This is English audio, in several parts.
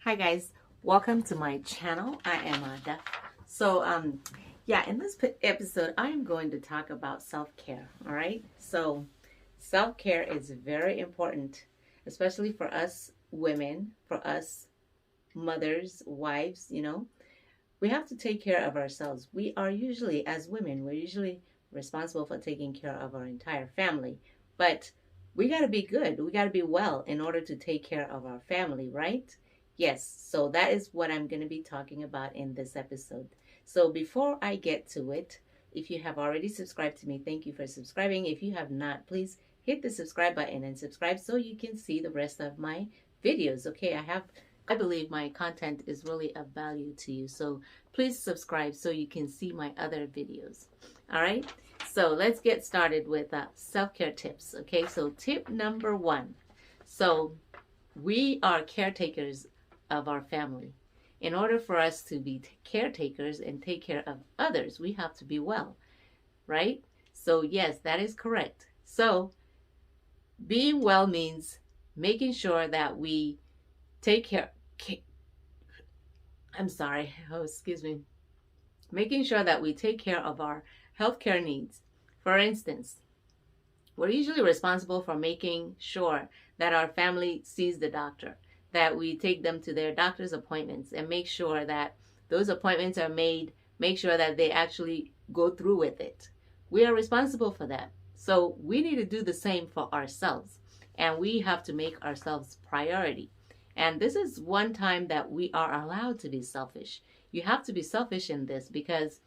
Hi guys, welcome to my channel. I am Ada. Yeah, in this episode, I am going to talk about self-care. All right, so self-care is very important, especially for us women, for us mothers, wives. We have to take care of ourselves. We are usually, as women, we're usually responsible for taking care of our entire family, but we got to be good. We got to be well in order to take care of our family, right? Yes, so that is what I'm going to be talking about in this episode. So before I get to it, if you have already subscribed to me, thank you for subscribing. If you have not, please hit the subscribe button and subscribe so you can see the rest of my videos. Okay, I believe my content is really of value to you. So please subscribe so you can see my other videos. All right, so let's get started with self-care tips. Okay, so tip number one. So we are caretakers of our family. In order for us to be caretakers and take care of others, we have to be well, right? So yes, that is correct. So being well means making sure that we take care. I'm sorry. Oh, excuse me. Making sure that we take care of our healthcare needs. For instance, we're usually responsible for making sure that our family sees the doctor, that we take them to their doctor's appointments and make sure that those appointments are made, make sure that they actually go through with it. We are responsible for that. So we need to do the same for ourselves, and we have to make ourselves priority. And this is one time that we are allowed to be selfish. You have to be selfish in this because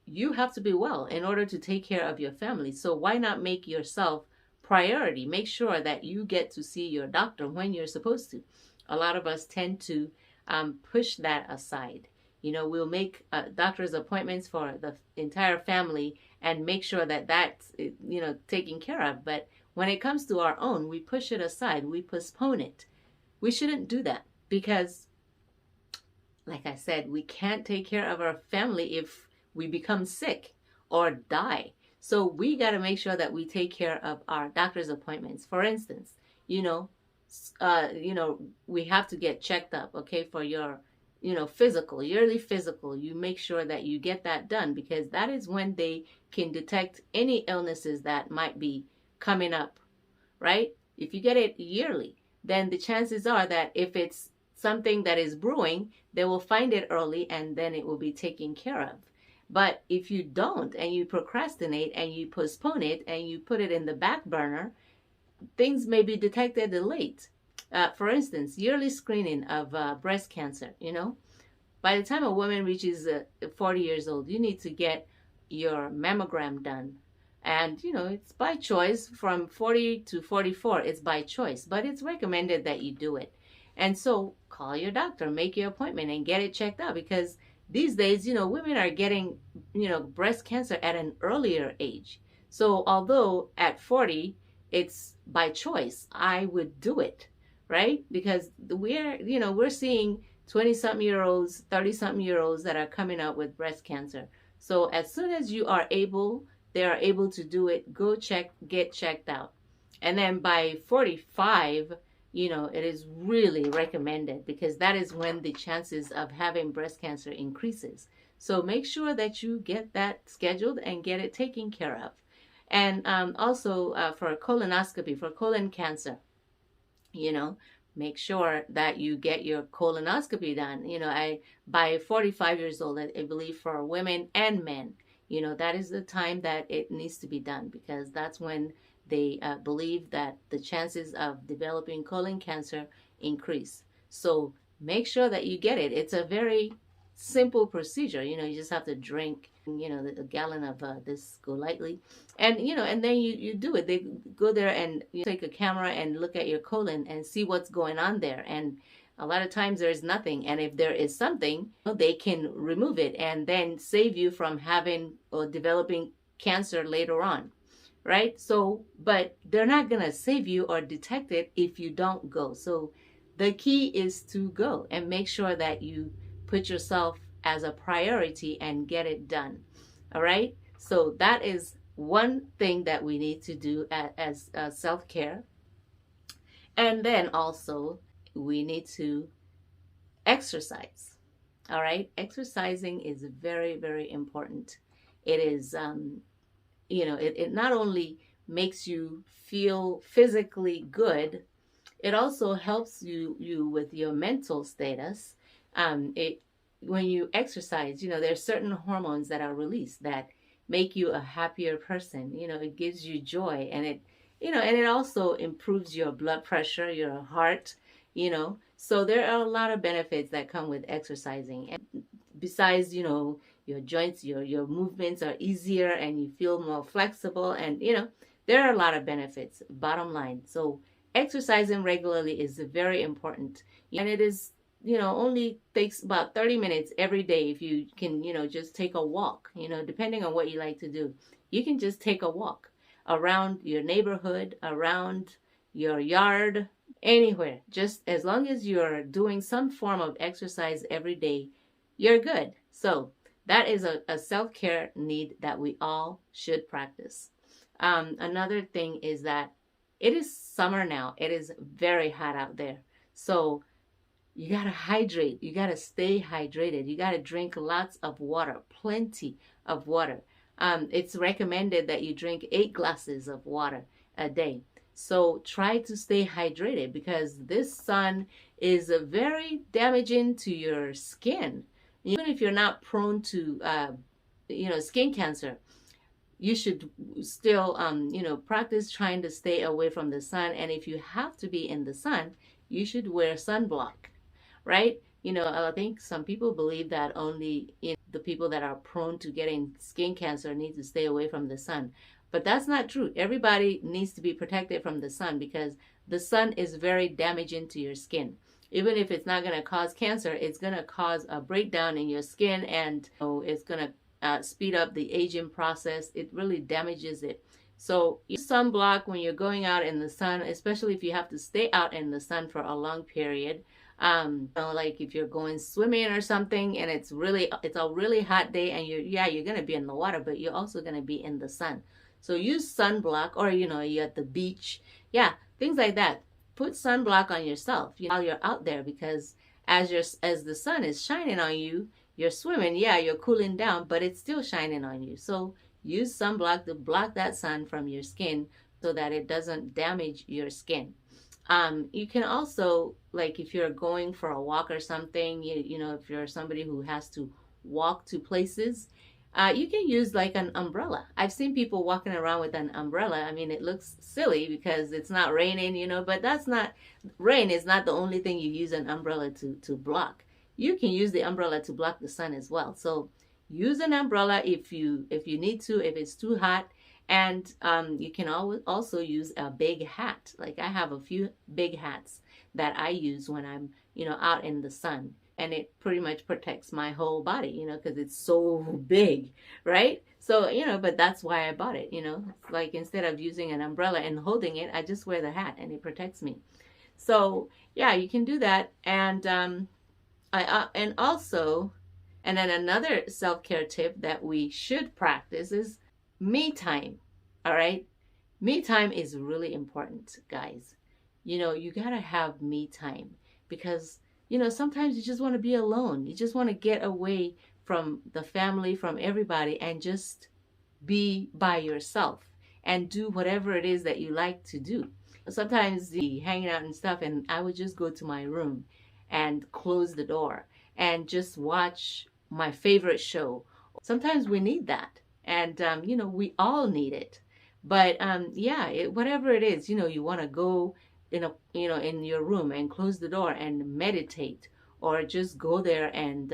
you have to be well in order to take care of your family. So why not make yourself priority? Make sure that you get to see your doctor when you're supposed to. A lot of us tend to push that aside. We'll make doctor's appointments for the entire family and make sure that that's taken care of. But when it comes to our own, we push it aside. We postpone it. We shouldn't do that because, like I said, we can't take care of our family if we become sick or die. So we got to make sure that we take care of our doctor's appointments. For instance, we have to get checked up, okay, for your, yearly physical. You make sure that you get that done because that is when they can detect any illnesses that might be coming up, right? If you get it yearly, then the chances are that if it's something that is brewing, they will find it early and then it will be taken care of. But if you don't and you procrastinate and you postpone it and you put it in the back burner, things may be detected late. For instance, yearly screening of breast cancer, by the time a woman reaches 40 years old, you need to get your mammogram done. And, it's by choice from 40 to 44, it's by choice, but it's recommended that you do it. And so call your doctor, make your appointment and get it checked out because these days, women are getting, breast cancer at an earlier age. So although at 40, it's by choice, I would do it, right? Because we're seeing 20-something-year-olds, 30-something-year-olds that are coming out with breast cancer. So as soon as they are able to do it, get checked out. And then by 45, it is really recommended because that is when the chances of having breast cancer increases. So make sure that you get that scheduled and get it taken care of. And also for colonoscopy, for colon cancer, make sure that you get your colonoscopy done. By 45 years old, I believe for women and men, that is the time that it needs to be done because that's when they believe that the chances of developing colon cancer increase. So make sure that you get it. It's a very simple procedure. You just have to drink, a gallon of this Golightly. And, and then you do it. They go there and you take a camera and look at your colon and see what's going on there. And a lot of times there's nothing. And if there is something, they can remove it and then save you from having or developing cancer later on. Right? So, but they're not going to save you or detect it if you don't go. So the key is to go and make sure that you put yourself as a priority and get it done. All right? So that is one thing that we need to do as self-care. And then also we need to exercise. All right, exercising is very, very important. It is, it not only makes you feel physically good, it also helps you with your mental status. It When you exercise, there's certain hormones that are released that make you a happier person. It gives you joy, and it also improves your blood pressure, your heart. So there are a lot of benefits that come with exercising. And besides, your joints, your movements are easier, and you feel more flexible, and there are a lot of benefits, bottom line. So exercising regularly is very important, and it is, only takes about 30 minutes every day. If you can, just take a walk, depending on what you like to do, you can just take a walk around your neighborhood, around your yard, anywhere. Just as long as you're doing some form of exercise every day, you're good. So that is a self-care need that we all should practice. Another thing is that it is summer now. It is very hot out there. So you got to hydrate. You got to stay hydrated. You got to drink lots of water, plenty of water. It's recommended that you drink 8 glasses of water a day. So try to stay hydrated, because this sun is very damaging to your skin. Even if you're not prone to, skin cancer, you should still, practice trying to stay away from the sun. And if you have to be in the sun, you should wear sunblock, right? I think some people believe that only the people that are prone to getting skin cancer need to stay away from the sun. But that's not true. Everybody needs to be protected from the sun, because the sun is very damaging to your skin. Even if it's not going to cause cancer, it's going to cause a breakdown in your skin, and it's going to speed up the aging process. It really damages it. So use sunblock when you're going out in the sun, especially if you have to stay out in the sun for a long period. Like if you're going swimming or something, and it's a really hot day, and you're going to be in the water, but you're also going to be in the sun. So use sunblock, or you're at the beach. Yeah, things like that. Put sunblock on yourself while you're out there, because as the sun is shining on you, you're swimming. Yeah, you're cooling down, but it's still shining on you. So use sunblock to block that sun from your skin, so that it doesn't damage your skin. You can also, like if you're going for a walk or something, if you're somebody who has to walk to places, you can use like an umbrella. I've seen people walking around with an umbrella. I mean, it looks silly because it's not raining, but rain is not the only thing you use an umbrella to block. You can use the umbrella to block the sun as well. So use an umbrella if you need to, if it's too hot. And you can also use a big hat. Like I have a few big hats that I use when I'm, out in the sun. And it pretty much protects my whole body, because it's so big, right? So, but that's why I bought it, like instead of using an umbrella and holding it, I just wear the hat and it protects me. So yeah, you can do that. And and then another self-care tip that we should practice is me time. All right. Me time is really important, guys. You got to have me time, because sometimes you just want to be alone. You just want to get away from the family, from everybody, and just be by yourself and do whatever it is that you like to do. Sometimes the hanging out and stuff, and I would just go to my room and close the door and just watch my favorite show. Sometimes we need that. And, we all need it. But, whatever it is, you want to go in your room and close the door and meditate, or just go there and,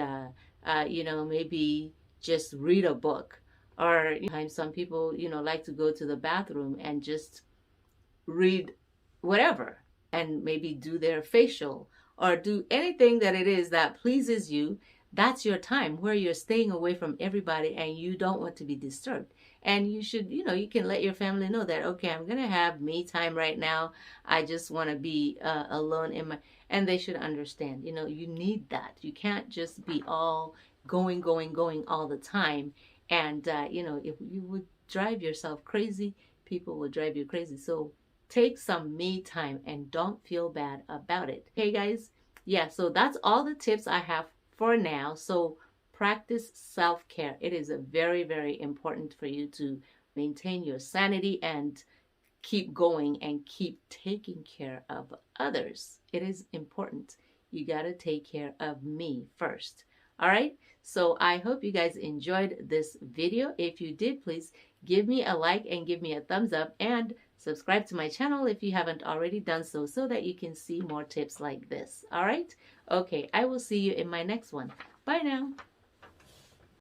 maybe just read a book. Or some people, like to go to the bathroom and just read whatever, and maybe do their facial, or do anything that it is that pleases you. That's your time where you're staying away from everybody and you don't want to be disturbed. And you should, you can let your family know that, okay, I'm going to have me time right now. I just want to be alone and they should understand, you need that. You can't just be all going all the time. And, if you would drive yourself crazy, people will drive you crazy. So take some me time and don't feel bad about it. Okay, guys? yeah, so that's all the tips I have for now. So practice self-care. It is a very, very important for you to maintain your sanity and keep going and keep taking care of others. It is important. You got to take care of me first. All right. So I hope you guys enjoyed this video. If you did, please give me a like and give me a thumbs up and subscribe to my channel if you haven't already done so, so that you can see more tips like this. All right. Okay. I will see you in my next one. Bye now.